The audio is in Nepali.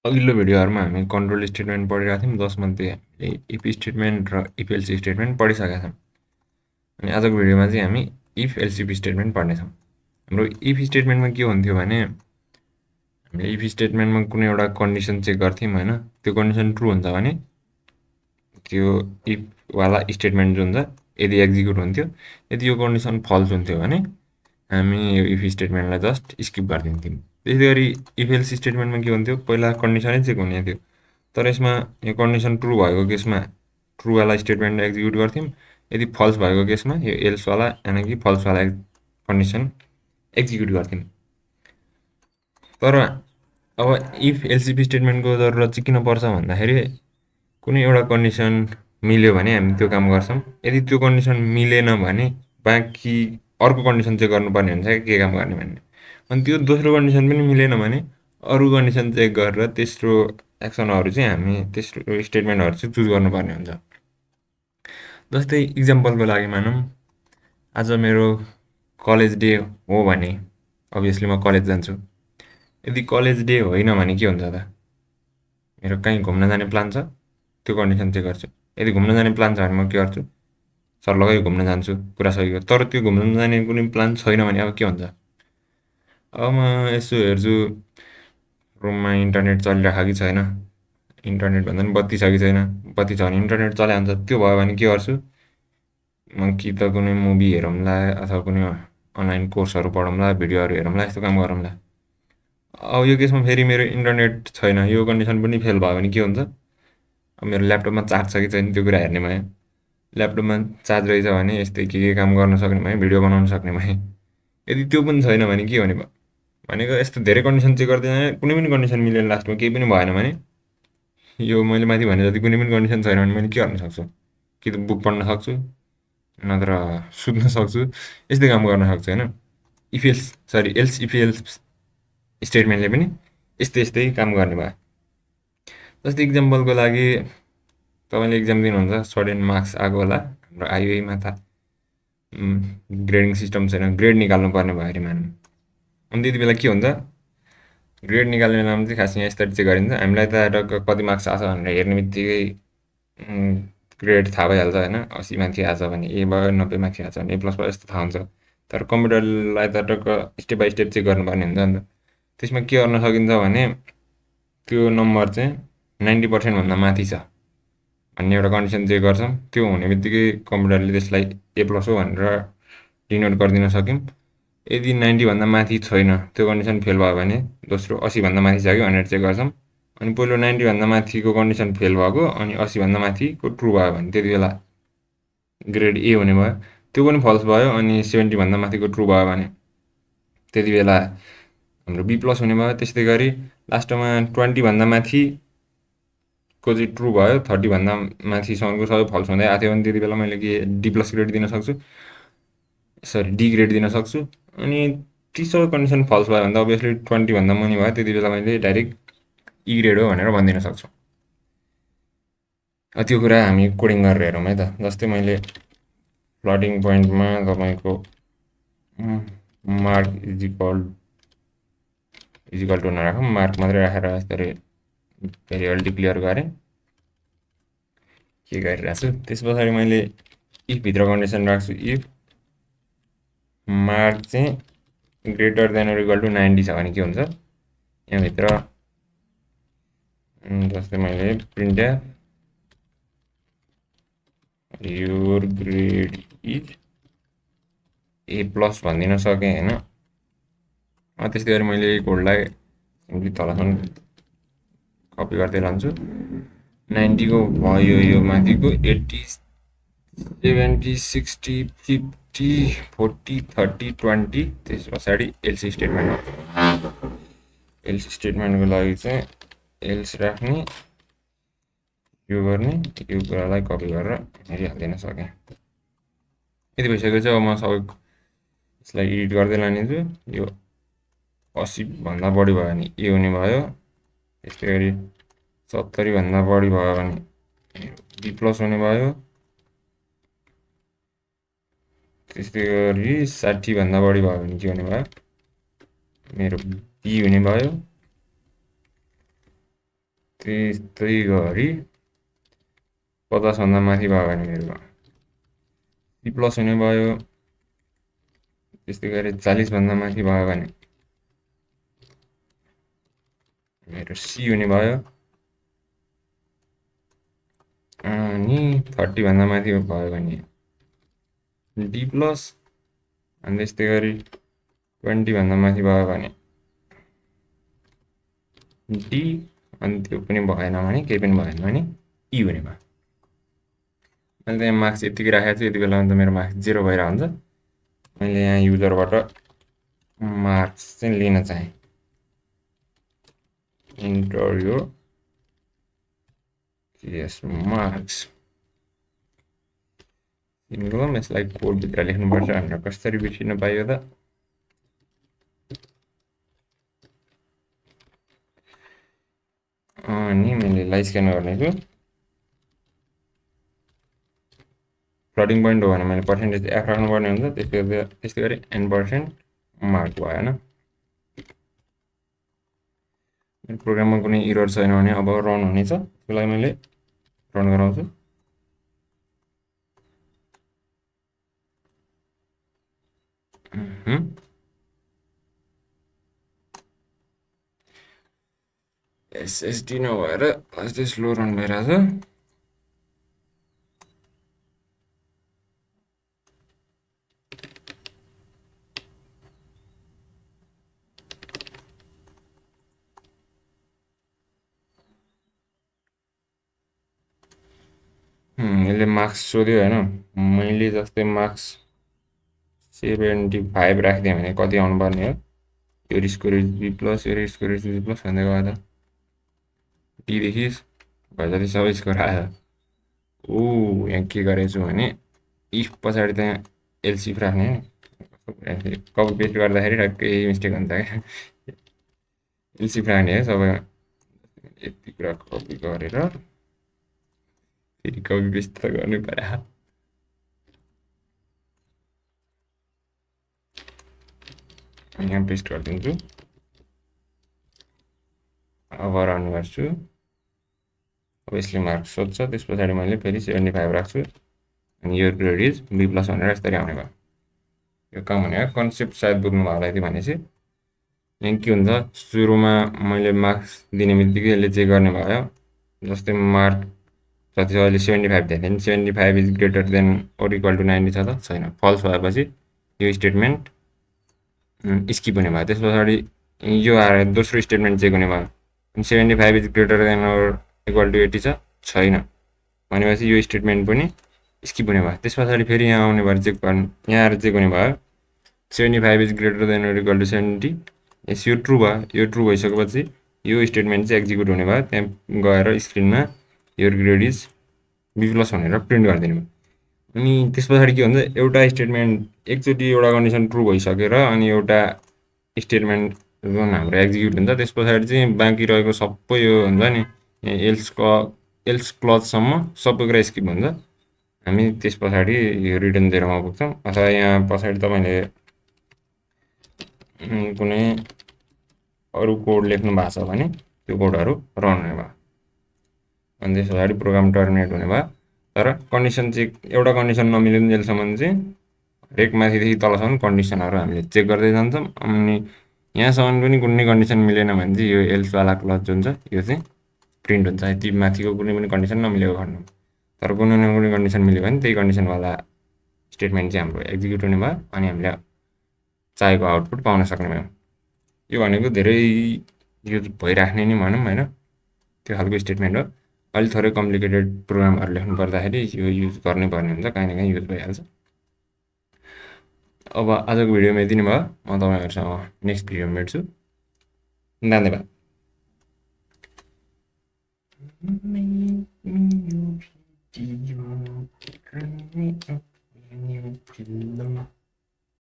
अघिल्लो भिडियोहरूमा हामी कन्ट्रोल स्टेटमेन्ट पढिरहेको थियौँ, जसमध्ये इफ स्टेटमेन्ट र इफ एल्स स्टेटमेन्ट पढिसकेका छौँ। अनि आजको भिडियोमा चाहिँ हामी इफ एल्स इफ स्टेटमेन्ट पढ्नेछौँ। हाम्रो इफ स्टेटमेन्टमा के हुन्थ्यो भने हामीले इफ स्टेटमेन्टमा कुनै एउटा कन्डिसन चेक गर्थ्यौँ होइन, त्यो कन्डिसन ट्रु हुन्छ भने त्यो इफवाला स्टेटमेन्ट जुन छ यदि एक्जिक्युट हुन्थ्यो। यदि यो कन्डिसन फल्स हुन्थ्यो भने हामी यो इफ स्टेटमेन्टलाई जस्ट स्किप गरिदिन्थ्यौँ। त्यसै गरी इफ एल्स स्टेटमेन्टमा के हुन्थ्यो, पहिला कन्डिसनै चेक हुने थियो, तर यसमा यो कन्डिसन ट्रु भएको केसमा ट्रुवाला स्टेटमेन्ट एक्जिक्युट गर्थ्यौँ। यदि फल्स भएको केसमा यो एल्सवाला यानि कि फल्सवाला कन्डिसन एक्जिक्युट गर्थ्यौँ। तर अब इफ एल्स इफ स्टेटमेन्टको जरुरत चाहिँ किन पर्छ भन्दाखेरि कुनै एउटा कन्डिसन मिल्यो भने हामी त्यो काम गर्छौँ। यदि त्यो कन्डिसन मिलेन भने बाँकी अर्को कन्डिसन चेक गर्नुपर्ने हुन्छ के काम गर्ने भन्ने। अनि त्यो दोस्रो कन्डिसन पनि मिलेन भने अरू कन्डिसन चेक गरेर तेस्रो एक्सनहरू चाहिँ हामी तेस्रो स्टेटमेन्टहरू चाहिँ चुज गर्नुपर्ने हुन्छ। जस्तै इक्जाम्पलको लागि मानौँ, आज मेरो कलेज डे हो भने अभियसली म कलेज जान्छु। यदि कलेज डे होइन भने के हुन्छ त, मेरो कहीँ घुम्न जाने प्लान छ, त्यो कन्डिसन चेक गर्छु। यदि घुम्न जाने प्लान छ भने म के गर्छु, सर्लकै घुम्न जान्छु, कुरा सकियो। तर त्यो घुम्न जाने कुनै प्लान छैन भने अब के हुन्छ, अब म यसो हेर्छु रुममा इन्टरनेट चलिरहेको कि छैन, इन्टरनेट भन्दा पनि बत्ती छ कि छैन। बत्ती छ भने इन्टरनेट चल्या हुन्छ। त्यो भयो भने के गर्छु, म कि त कुनै मुभी हेरौँला अथवा कुनै अनलाइन कोर्सहरू पढौँला, भिडियोहरू हेरौँला, यस्तो काम गरौँला। अब यो केसमा फेरि मेरो इन्टरनेट छैन, यो कन्डिसन पनि फेल भयो भने के हुन्छ, अब मेरो ल्यापटपमा चार्ज छ कि छैन त्यो कुरा हेर्ने भयो। ल्यापटपमा चार्ज रहेछ भने यस्तै के काम गर्न सक्ने भएँ, भिडियो बनाउन सक्ने भएँ। यदि त्यो पनि छैन भने के हुने भयो भनेको, यस्तो धेरै कन्डिसन चेक गर्दै जाने, कुनै पनि कन्डिसन मिलेन, लास्टमा केही पनि भएन भने यो मैले माथि भने जति कुनै पनि कन्डिसन छैन भने मैले के गर्न सक्छु, कि त बुक पढ्न सक्छु, नत्र सुत्न सक्छु, यस्तै काम गर्न सक्छु होइन। एल्स इफ एल्स स्टेटमेन्टले पनि यस्तै यस्तै काम गर्ने भयो। जस्तै इक्जाम्पलको लागि तपाईँले इक्जाम दिनुहुन्छ, सडन मार्क्स आएको होला, हाम्रो आइयुमा त ग्रेडिङ सिस्टम छैन, ग्रेड निकाल्नु पर्ने भयो अरे मानौँ। अनि त्यति बेला के हुन्छ, ग्रेड निकाल्ने नाम चाहिँ खास यहाँ यस्तरी चाहिँ गरिन्छ। हामीलाई त टक्क कति मार्क्स आएको छ भनेर हेर्ने बित्तिकै ग्रेड थाहा भइहाल्छ होइन। 80 माथि आएछ भने ए भयो, 90 माथि आएछ भने ए प्लस भयो, यस्तो थाहा हुन्छ। तर कम्प्युटरलाई त टक्क स्टेप बाई स्टेप चेक गर्नुपर्ने हुन्छ नि त। त्यसमा के गर्न सकिन्छ भने त्यो नम्बर चाहिँ 90% भन्दा माथि छ भन्ने एउटा कन्डिसन चेक गर्छौँ। त्यो हुने बित्तिकै कम्प्युटरले त्यसलाई ए प्लस हो भनेर डिनोट गरिदिन सक्यौँ। यदि 90 भन्दा माथि छैन, त्यो कन्डिसन फेल भयो भने दोस्रो 80 भन्दा माथि छ कि भनेर चेक गर्छौँ। अनि पहिलो 90 भन्दा माथिको कन्डिसन फेल भएको अनि 80 भन्दा माथिको ट्रु भयो भने त्यति बेला ग्रेड ए हुने भयो। त्यो पनि फल्स भयो अनि 70 भन्दा माथिको ट्रु भयो भने त्यति बेला हाम्रो बी प्लस हुने भयो। त्यस्तै गरी लास्टमा 20 भन्दा माथिको चाहिँ ट्रु भयो, 30 भन्दा माथिसम्मको सबै फल्स हुँदै आएको थियो भने त्यति बेला मैले के डी प्लस ग्रेड दिन सक्छु, सरी डी ग्रेड दिन सक्छु। अनि तेस्रो कन्डिसन फल्स भयो भने त अभियसली 20 भन्दा मुनि भयो, त्यति बेला मैले डाइरेक्ट ई ग्रेड हो भनेर भनिदिन सक्छु। त्यो कुरा हामी कोडिङ गरेर हेरौँ है त। जस्तै मैले फ्लोटिङ पोइन्टमा तपाईँको मार्क इजिकल टु नराखौँ, मार्क मात्रै राखेर यसरी भेरिएबल डिक्लेयर गरेँ, के गरिरहेको छु। त्यस पछाडि मैले इफभित्र कन्डिसन राख्छु, इफ मार्क चाहिँ greater than or equal to 90 छ भने के हुन्छ, यहाँभित्र जस्तै मैले print your grade is A plus भनिदिन सकेँ होइन। त्यस्तै गरी मैले कोडलाई तलसम्म कपी गर्दै लान्छु। 90 को भयो, यो माथिको 80, 70, 60, 50, 40, 30, 20। त्यस पछाडि एल्स स्टेटमेन्ट आउँछ। एल्स स्टेटमेन्टको लागि चाहिँ एल्स राख्ने, यो गर्ने, यो कुरालाई कपी गरेर हेरिहालिदिन सकेँ। यति भइसकेपछि अब म सबै यसलाई एडिट गर्दै लानेछु। यो 80 भन्दा बढी भयो भने ए हुने भयो। त्यस्तै गरी 70 भन्दा बढी भयो भने बी प्लस हुने भयो। त्यस्तै गरी 60 भन्दा बढी भयो भने के हुने भयो, मेरो बी हुने भयो। त्यस्तै गरी 50 भन्दा माथि भयो भने मेरो सी प्लस हुने भयो। त्यस्तै गरी 40 भन्दा माथि भयो भने मेरो सी हुने भयो। अनि 30 भन्दा माथि भयो भने डी प्लस। अनि त्यस्तै गरी 20 भन्दा माथि भयो भने डी। अनि त्यो पनि भएन भने केही पनि भएन भने ई हुने भयो। मैले त यहाँ मार्क्स यतिकै राखेको छु, यति बेलामा त मेरो मार्क्स 0 भइरहेको हुन्छ। मैले यहाँ युजरबाट मार्क्स चाहिँ लिन चाहेँ। इन्टर यो यस मार्क्स गरौँ। यसलाई कोडभित्र लेख्नुपर्छ भनेर कसरी बिर्सिन पाइयो त। अनि मैले यसलाई स्क्यान गर्नेछु। फ्लोटिङ पोइन्ट हो भने मैले पर्सेन्टेज एफ राख्नुपर्ने हुन्छ। त्यस्तै गरी n% मार्क भएन। प्रोग्राममा कुनै इरर छैन भने अब रन हुनेछ। त्यसलाई मैले रन गराउँछु। एसएसडी नभएर अझै स्लो रन भइरहेछ। यसले मार्क्स सोध्यो होइन। मैले जस्तै मार्क्स 75 राखिदिएँ भने कति आउनुपर्ने हो। यो स्कोर इज बी प्लस, यो स्कोर इज बी प्लस भन्दै गयो त डीदेखि भयो जति सबै स्कोर आयो। यहाँ के गरेछु भने इफ पछाडि त यहाँ एलसिफ राख्ने कपी पेस्ट गर्दाखेरि ठ्याक्कै मिस्टेक हुन्छ क्या। एलसिफ राख्ने है सबैमा। यति कुरा कपी गरेर फेरि कपी पेस्ट त गर्नै पर्यो। यहाँ पेस्ट गरिदिन्छु। अब रन गर्छु। अब यसले मार्क्स सोध्छ। त्यस पछाडि मैले फेरि 75 राख्छु। अनि यो ग्रेड इज बी प्लस भनेर यसरी आउने भयो। यो काम भनेको कन्सेप्ट सायद बुझ्नु भयो होला यति भनेपछि। यहाँ के हुन्छ, सुरुमा मैले मार्क्स दिने बित्तिकै यसले चेक गर्ने भयो। जस्तै मार्क जति छ अहिले 75 दिएको थियो नि, 75 is greater than or equal to 90 छ त छैन। फल्स भएपछि यो स्टेटमेन्ट स्किप हुने भयो। त्यस पछाडि यो आएर दोस्रो स्टेटमेन्ट चेक हुने भयो। 75 is greater than or equal to 80 छ छैन भनेपछि यो स्टेटमेन्ट पनि स्किप हुने भयो। त्यस पछाडि फेरि यहाँ आउने भयो चेक गर्ने। यहाँ आएर चेक हुने भयो 75 is greater than or equal to 70। यस यो ट्रु भयो। यो ट्रु भइसकेपछि यो स्टेटमेन्ट चाहिँ एक्जिक्युट हुने भयो। त्यहाँ गएर स्क्रिनमा यो ग्रेड इज बी प्लस भनेर प्रिन्ट गरिदिनु भयो। अनि त्यस पछाडि के हुन्छ, एउटा स्टेटमेन्ट एकचोटि एउटा कन्डिसन ट्रु भइसकेर अनि एउटा स्टेटमेन्ट जुन हाम्रो एक्जिक्युट हुन्छ त्यस पछाडि चाहिँ बाँकी रहेको सबै यो हुन्छ नि एल्स क्लजसम्म सबै कुरा स्किप हुन्छ। हामी त्यस पछाडि यो रिटर्न 0मा पुग्छौँ। अथवा यहाँ पछाडि तपाईँले कुनै अरू कोड लेख्नु भएको छ भने त्यो कोडहरू रन हुने भयो। अनि त्यस पछाडि प्रोग्राम टर्मिनेट हुने भयो। तर कन्डिसन चेक एउटा कन्डिसन नमिलिन्जेलसम्म चाहिँ हरेक माथिदेखि तलसम्म कन्डिसनहरू हामीले चेक गर्दै जान्छौँ। अनि यहाँसम्म पनि कुनै कन्डिसन मिलेन भने चाहिँ यो एल्सवाला क्लज जुन छ यो चाहिँ प्रिन्ट हुन्छ। यति माथिको कुनै पनि कन्डिसन नमिलेको खण्डमा। तर कुनै न कुनै कन्डिसन मिल्यो भने त्यही कन्डिसनवाला स्टेटमेन्ट चाहिँ हाम्रो एक्जिक्युट हुने भयो। अनि हामीले चाहेको आउटपुट पाउन सक्ने भयो। यो भनेको धेरै युज भइराख्ने नि भनौँ होइन, त्यो खालको स्टेटमेन्ट हो। अलि थोरै कम्प्लिकेटेड प्रोग्रामहरू लेख्नु पर्दाखेरि यो युज गर्नै पर्ने हुन्छ, काहीँ न काहीँ युज भइहाल्छ। अब आजको भिडियोमा यति नै भयो। म तपाईँहरूसँग नेक्स्ट भिडियोमा भेट्छु। धन्यवाद।